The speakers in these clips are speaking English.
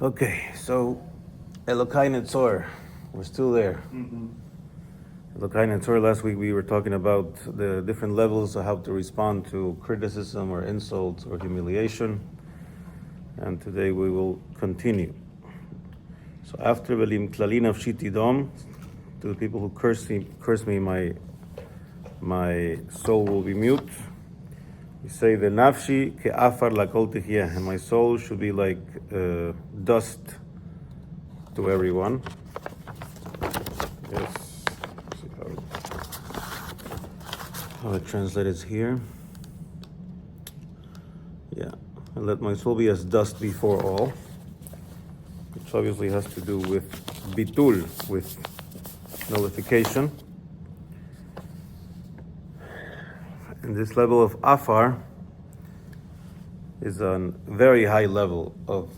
Okay, so Elokai Netzor, we're still there. Elokai Netzor, last week we were talking about the different levels of how to respond to criticism or insults or humiliation, and today we will continue. So after Velim Klalin of Shitidom, to the people who curse me, my soul will be mute. We say the nafshi ke'afar lakol tihyeh, and my soul should be like dust to everyone. Yes, see how it translates here. Yeah, and let my soul be as dust before all, which obviously has to do with bitul, with nullification. And this level of afar is a very high level of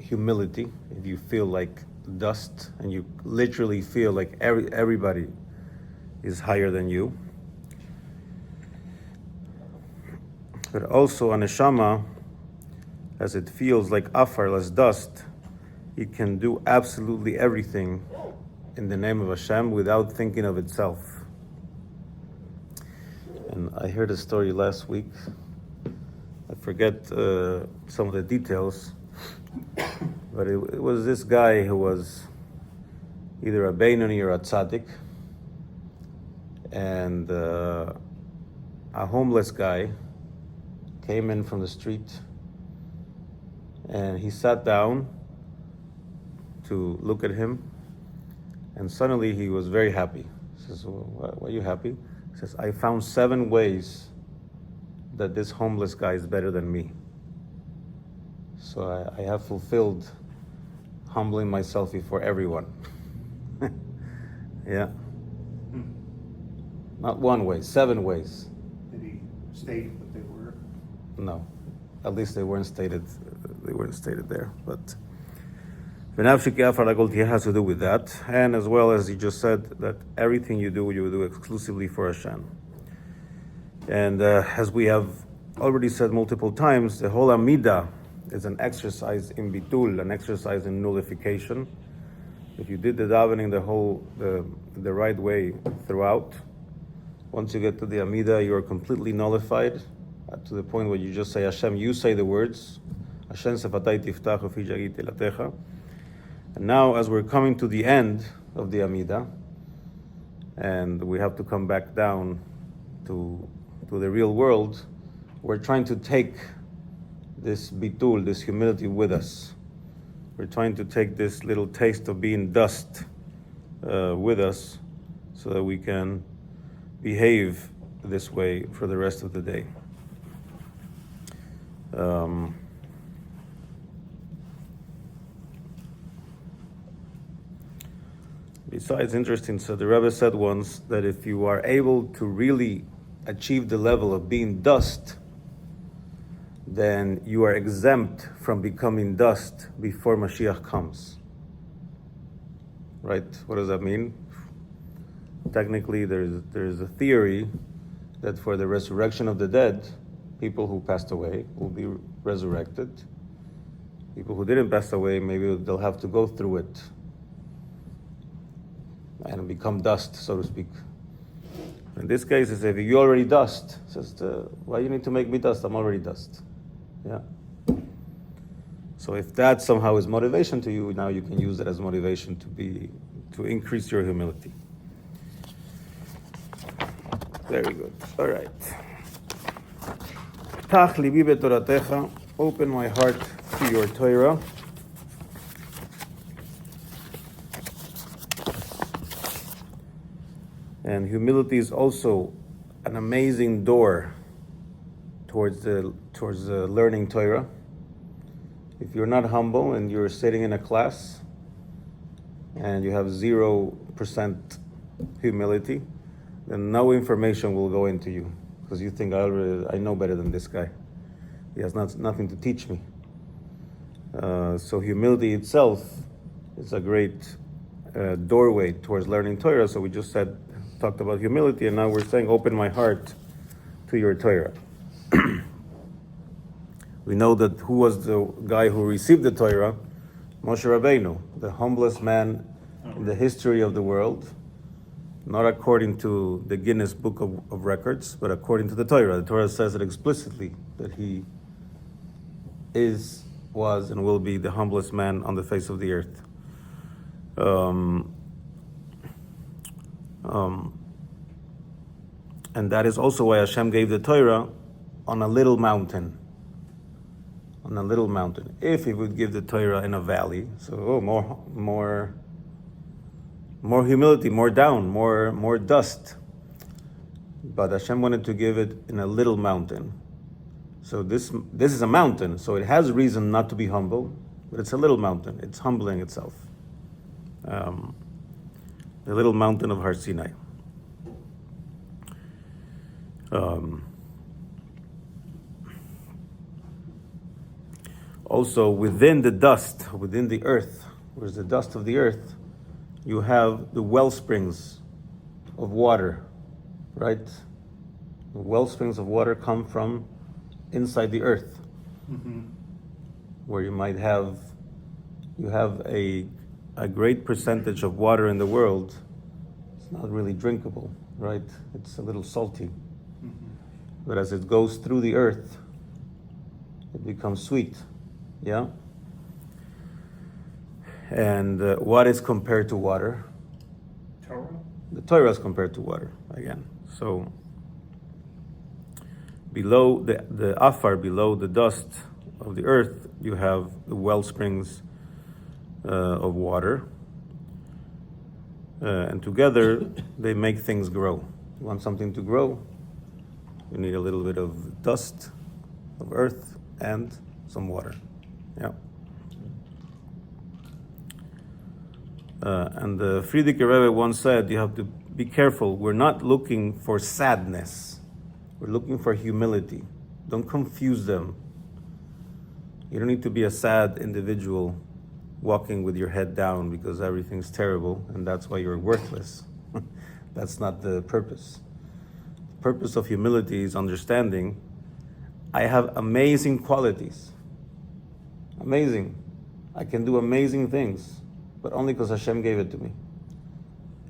humility. If you feel like dust and you literally feel like everybody is higher than you. But also a neshama, as it feels like afar, as dust, it can do absolutely everything in the name of Hashem without thinking of itself. And I heard a story last week. I forget some of the details, but it was this guy who was either a Beinoni or a tzaddik, and a homeless guy came in from the street, and he sat down to look at him, and suddenly he was very happy. He says, well, why are you happy? He says, I found 7 ways that this homeless guy is better than me. So I have fulfilled humbling myself before everyone. Yeah. Not 1 way, 7 ways. Did he state what they were? No, at least they weren't stated. They weren't stated there. But V'nafshi has to do with that, and as well as he just said that everything you do exclusively for Hashem. And as we have already said multiple times, the whole Amida is an exercise in bitul, an exercise in nullification. If you did the davening the right way throughout, once you get to the Amida, you are completely nullified to the point where you just say, Hashem, you say the words, Hashem sefatai tiftach ufi jagit elatecha. And now, as we're coming to the end of the Amida, and we have to come back down to the real world, we're trying to take this bitul, this humility with us. We're trying to take this little taste of being dust with us so that we can behave this way for the rest of the day. Besides, interesting, so the Rebbe said once that if you are able to really achieve the level of being dust, then you are exempt from becoming dust before Mashiach comes. Right? What does that mean? Technically, there's a theory that for the resurrection of the dead, people who passed away will be resurrected. People who didn't pass away, maybe they'll have to go through it and become dust, so to speak. In this case, it's if you're already dust, it says, why you need to make me dust? I'm already dust. Yeah. So if that somehow is motivation to you, now you can use that as motivation to increase your humility. Very good. All right. Tach libi betoratecha, open my heart to your Torah. And humility is also an amazing door towards learning Torah. If you're not humble and you're sitting in a class and you have 0% humility, then no information will go into you because you think I know better than this guy. He has nothing to teach me. So humility itself is a great doorway towards learning Torah. So we just talked about humility, and now we're saying, open my heart to your Torah. We know that who was the guy who received the Torah? Moshe Rabbeinu, the humblest man in the history of the world, not according to the Guinness Book of Records, but according to the Torah. The Torah says it explicitly that he is, was, and will be the humblest man on the face of the earth. And that is also why Hashem gave the Torah on a little mountain. On a little mountain. If he would give the Torah in a valley, so more humility, more down, more dust. But Hashem wanted to give it in a little mountain. So this is a mountain, so it has reason not to be humble, but it's a little mountain. It's humbling itself. The little mountain of Har Sinai. Also, within the dust, within the earth, where's the dust of the earth, you have the well springs of water, right? The well springs of water come from inside the earth, where you have a great percentage of water in the world. It's not really drinkable, right? It's a little salty. But as it goes through the earth, it becomes sweet. Yeah? And what is compared to water? Torah? The Torah is compared to water, again. So, below the afar, below the dust of the earth, you have the well springs of water. And together, they make things grow. You want something to grow? You need a little bit of dust, of earth, and some water. Yeah. And the Frierdiker Rebbe once said, you have to be careful. We're not looking for sadness. We're looking for humility. Don't confuse them. You don't need to be a sad individual walking with your head down because everything's terrible and that's why you're worthless. That's not the purpose. The purpose of humility is understanding I have amazing qualities. Amazing. I can do amazing things, but only because Hashem gave it to me.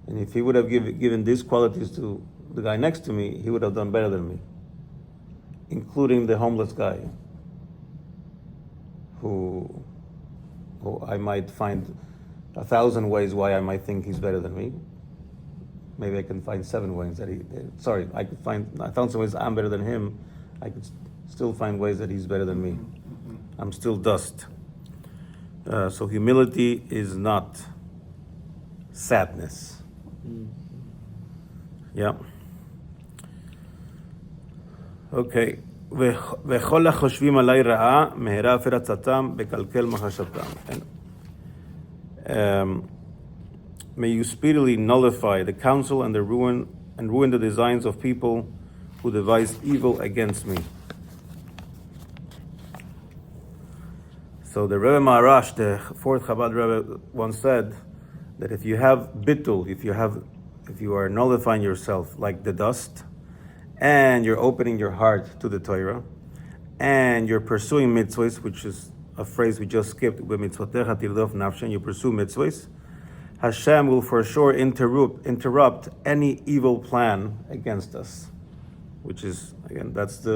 And if he would have given these qualities to the guy next to me, he would have done better than me, including the homeless guy who I might find 1,000 ways why I might think he's better than me. Maybe I can find 7 ways that I found some ways I'm better than him. I could still find ways that he's better than me. I'm still dust. So humility is not sadness. Yeah. Okay. וכל החושבים עלי רעה, מהרה הפרצתם, בקלקל מחשבתם. May you speedily nullify the counsel and ruin the designs of people who devise evil against me. So the Rebbe Maharash, the fourth Chabad Rebbe, once said that if you have bittul, if you are nullifying yourself like the dust, and you're opening your heart to the Torah, and you're pursuing mitzvahs, which is a phrase we just skipped, "B'mitzvotecha tirdof nafshe," you pursue mitzvahs, Hashem will for sure interrupt any evil plan against us. Which is, again, those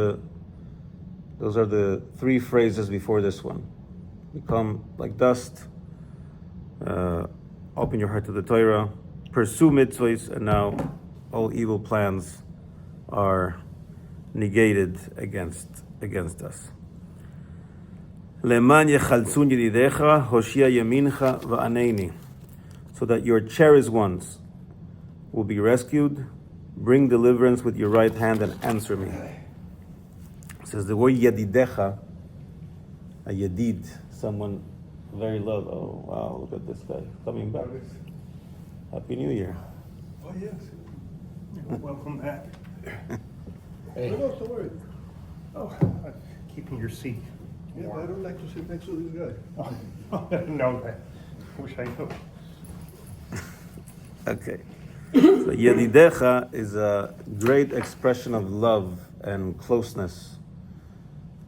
are the 3 phrases before this one. Become like dust, open your heart to the Torah, pursue mitzvahs, and now all evil plans are negated against us. Leman yechalzun yedidecha, hoshia yemincha va'aneni, so that your cherished ones will be rescued. Bring deliverance with your right hand and answer me. It says the word yedidecha, a yedid, someone very loved. Oh wow, look at this guy coming back. Happy New Year. Oh, yes. Welcome back. Hey. What's the word? Oh, keeping your seat. Yeah, I don't like to sit next to this guy. Oh, I didn't know that. Wish I knew. Okay. So Yedidecha is a great expression of love and closeness.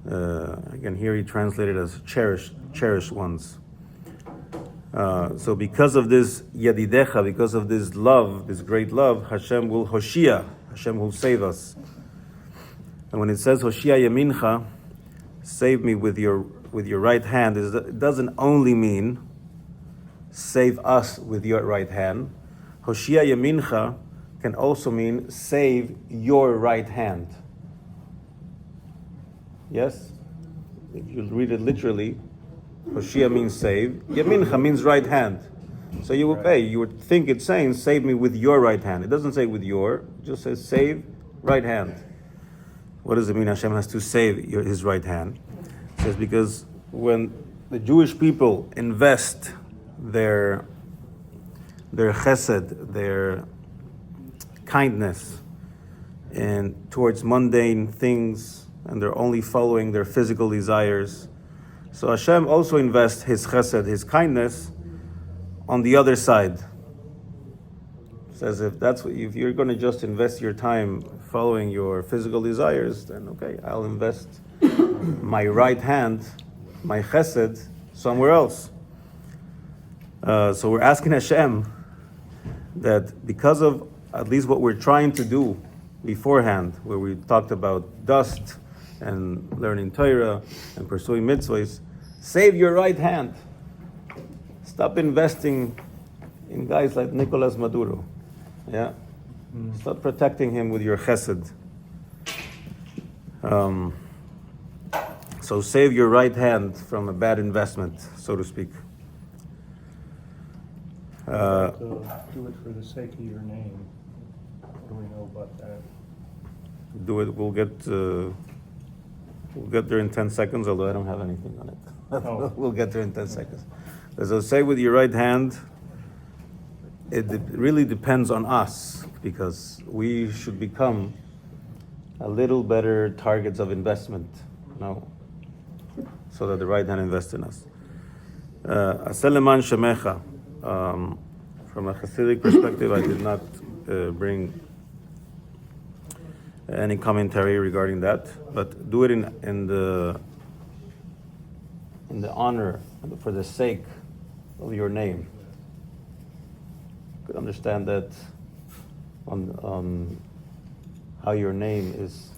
Again, here he translated as cherished ones. So because of this yadidecha, because of this love, this great love, Hashem will Hoshia, Hashem will save us. And when it says Hoshia Yamincha, save me with your right hand, it doesn't only mean save us with your right hand. Hoshia Yamincha can also mean save your right hand. Yes? If you read it literally, Hoshia means save, Yamincha means right hand. So you would think it's saying save me with your right hand. It doesn't say with your, it just says save right hand. What does it mean Hashem has to save his right hand? It says because when the Jewish people invest their chesed, their kindness, and towards mundane things, and they're only following their physical desires, so Hashem also invests his chesed, his kindness, on the other side. It says if you're going to just invest your time following your physical desires, then okay, I'll invest my right hand, my chesed, somewhere else. So we're asking Hashem that because of at least what we're trying to do beforehand, where we talked about dust and learning Torah and pursuing mitzvahs, save your right hand. Stop investing in guys like Nicolas Maduro. Yeah? Stop protecting him with your chesed. So save your right hand from a bad investment, so to speak. Do it for the sake of your name. What do we know about that? Do it. We'll get there in 10 seconds, although I don't have anything on it. Oh. We'll get there in 10 seconds. As I say, with your right hand, it really depends on us, because we should become a little better targets of investment, so that the right hand invests in us. Aseleman shemecha. From a chassidic perspective, I did not bring any commentary regarding that, but do it in the honor, for the sake of your name. You could understand that on how your name is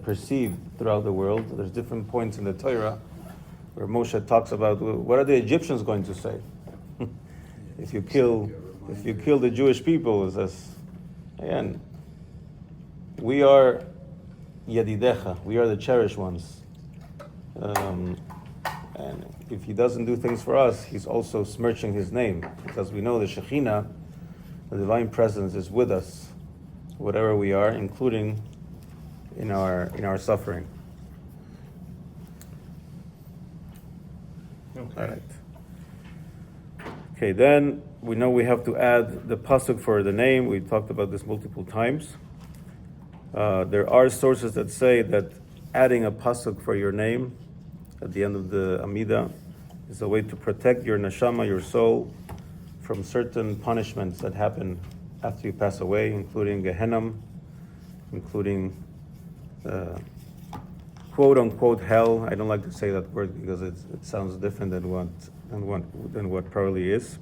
perceived throughout the world. There's different points in the Torah where Moshe talks about what are the Egyptians going to say if you kill the Jewish people. It says, again, we are Yadidecha, we are the cherished ones. And if he doesn't do things for us, he's also smirching his name, because we know the Shekhinah, the divine presence, is with us, whatever we are, including in our suffering. Okay. All right. Okay, then we know we have to add the pasuk for the name. We talked about this multiple times. There are sources that say that adding a pasuk for your name at the end of the Amida is a way to protect your neshama, your soul, from certain punishments that happen after you pass away, including Gehenna, including quote-unquote hell. I don't like to say that word because it sounds different than what probably is.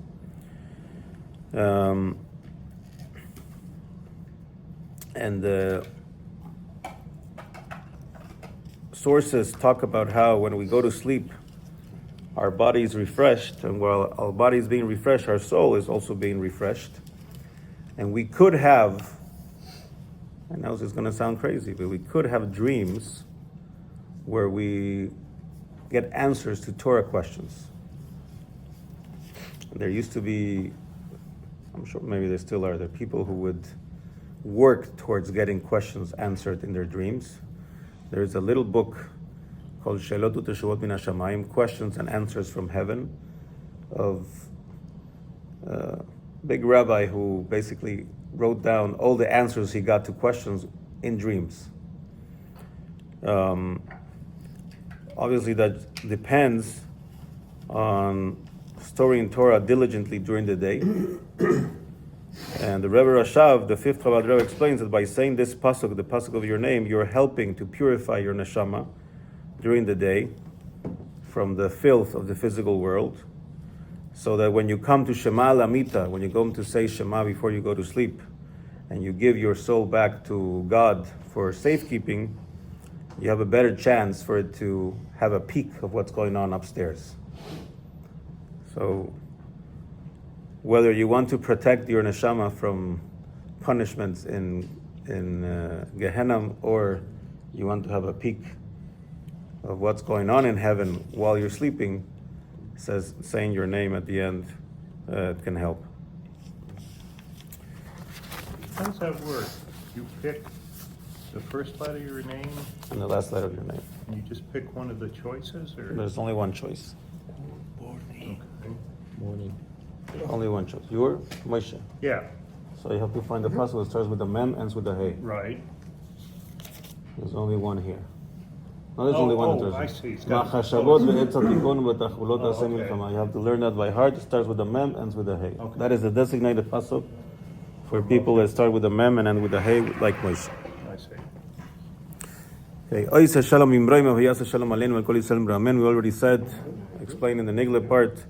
And the sources talk about how when we go to sleep, our body is refreshed, and while our body is being refreshed, our soul is also being refreshed. And we could have, I know this is going to sound crazy, but we could have dreams where we get answers to Torah questions. There used to be, I'm sure maybe there still are, there are people who would work towards getting questions answered in their dreams. There is a little book called Shelot Uteshuvot Min HaShamayim, Questions and Answers from Heaven, of a big rabbi who basically wrote down all the answers he got to questions in dreams. Obviously that depends on storing Torah diligently during the day. And the Rebbe Rashav, the fifth Chabad Rebbe, explains that by saying this pasuk, the pasuk of your name, you're helping to purify your neshama during the day from the filth of the physical world, so that when you come to Shema Lamita, when you go to say Shema before you go to sleep, and you give your soul back to God for safekeeping, you have a better chance for it to have a peek of what's going on upstairs. So, whether you want to protect your neshama from punishments in Gehenna, or you want to have a peek of what's going on in heaven while you're sleeping, saying your name at the end can help. How does that work? You pick the first letter of your name, And the last letter of your name. and you just pick one of the choices, or? There's only one choice. Okay. Morning. Only one choice. Your Moshe. Yeah, So you have to find the password that starts with a mem, ends with a hey. right. There's only one here. No, there's only one. I see. It's got- Machashavot ve'etz hatikun v'tachvulot ha'aseh okay. milchama. You have to learn that by heart. It starts with a mem, ends with a hey. Okay. That is the designated pasuk for people that start with a mem and end with a hey, like Moshe. I see. Okay. Ois shalom imroim v'yasa shalom aleinu v'kol Yisrael b'amen. We already said, explained in the Nigla part,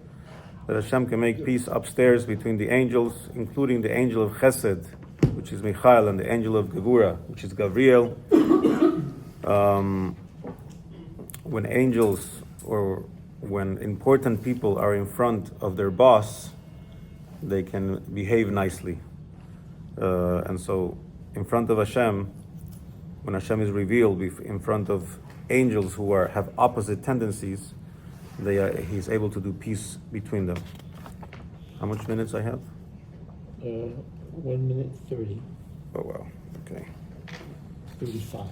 that Hashem can make peace upstairs between the angels, including the angel of Chesed, which is Michael, and the angel of Gevura, which is Gabriel. When angels or when important people are in front of their boss, they can behave nicely. And so, in front of Hashem, when Hashem is revealed in front of angels who have opposite tendencies, he's able to do peace between them. How much minutes I have? 1 minute 30, Oh wow. Okay. 35.